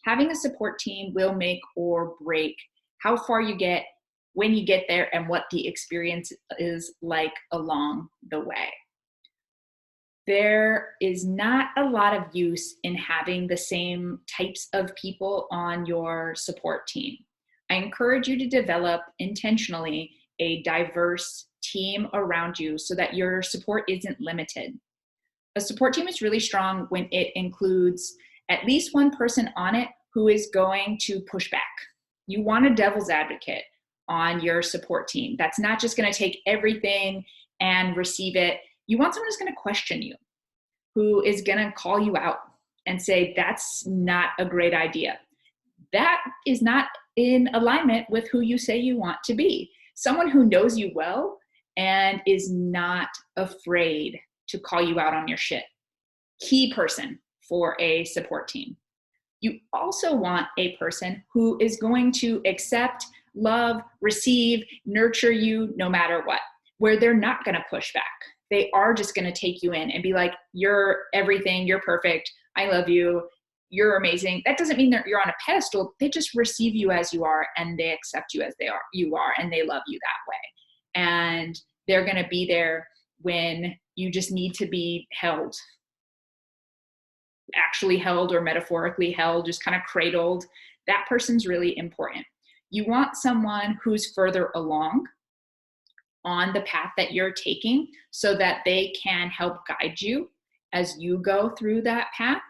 Having a support team will make or break how far you get when you get there and what the experience is like along the way. There is not a lot of use in having the same types of people on your support team. I encourage you to develop intentionally a diverse team around you so that your support isn't limited. A support team is really strong when it includes at least one person on it who is going to push back. You want a devil's advocate on your support team that's not just going to take everything and receive it. You want someone who's going to question you, who is going to call you out and say, that's not a great idea. That is not in alignment with who you say you want to be. Someone who knows you well and is not afraid to call you out on your shit. Key person for a support team. You also want a person who is going to accept, love, receive, nurture you no matter what, where they're not going to push back. They are just going to take you in and be like, you're everything, you're perfect, I love you, you're amazing. That doesn't mean that you're on a pedestal. They just receive you as you are and they accept you as you are, and they love you that way. And they're going to be there when you just need to be held, actually held or metaphorically held, just kind of cradled. That person's really important. You want someone who's further along on the path that you're taking so that they can help guide you as you go through that path.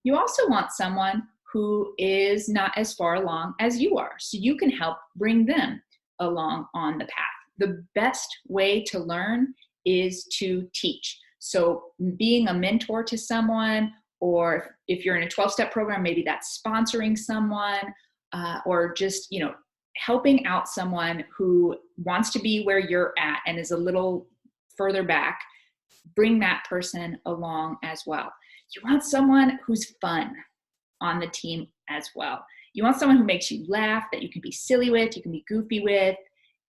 You also want someone who is not as far along as you are, so you can help bring them along on the path. The best way to learn is to teach. So being a mentor to someone, or if you're in a 12-step program, maybe that's sponsoring someone, or just, helping out someone who wants to be where you're at and is a little further back. Bring that person along as well. You want someone who's fun on the team as well. You want someone who makes you laugh, that you can be silly with, you can be goofy with,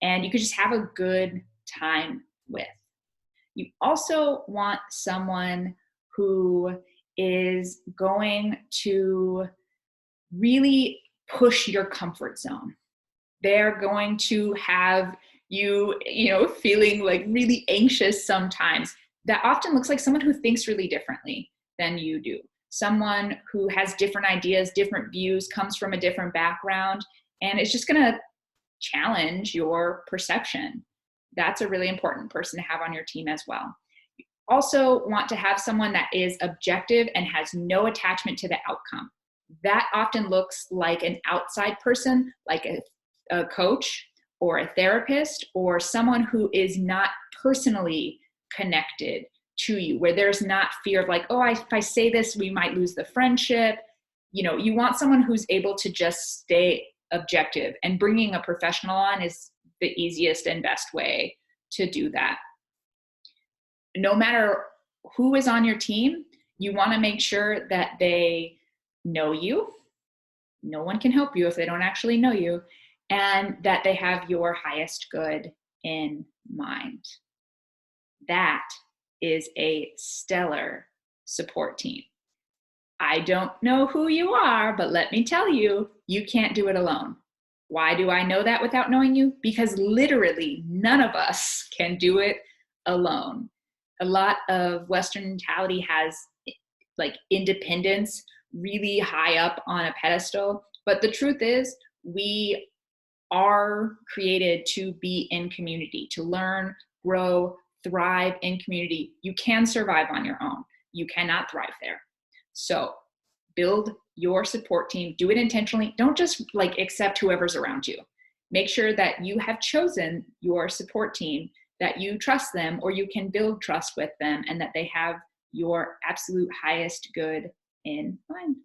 and you can just have a good time with. You also want someone who is going to really push your comfort zone. They're going to have you, feeling like really anxious sometimes. That often looks like someone who thinks really differently than you do. Someone who has different ideas, different views, comes from a different background, and it's just going to challenge your perception. That's a really important person to have on your team as well. You also want to have someone that is objective and has no attachment to the outcome. That often looks like an outside person, like a coach or a therapist, or someone who is not personally connected to you, where there's not fear of like, if I say this, we might lose the friendship. You want someone who's able to just stay objective, and bringing a professional on is the easiest and best way to do that. No matter who is on your team, you want to make sure that they know you. No one can help you if they don't actually know you, and that they have your highest good in mind. That is a stellar support team. I don't know who you are, but let me tell you, you can't do it alone. Why do I know that without knowing you? Because literally none of us can do it alone. A lot of Western mentality has like independence really high up on a pedestal, but the truth is we are created to be in community, to learn, grow, thrive in community. You can survive on your own. You cannot thrive there. So build your support team, do it intentionally. Don't just accept whoever's around you. Make sure that you have chosen your support team, that you trust them, or you can build trust with them, and that they have your absolute highest good in mind.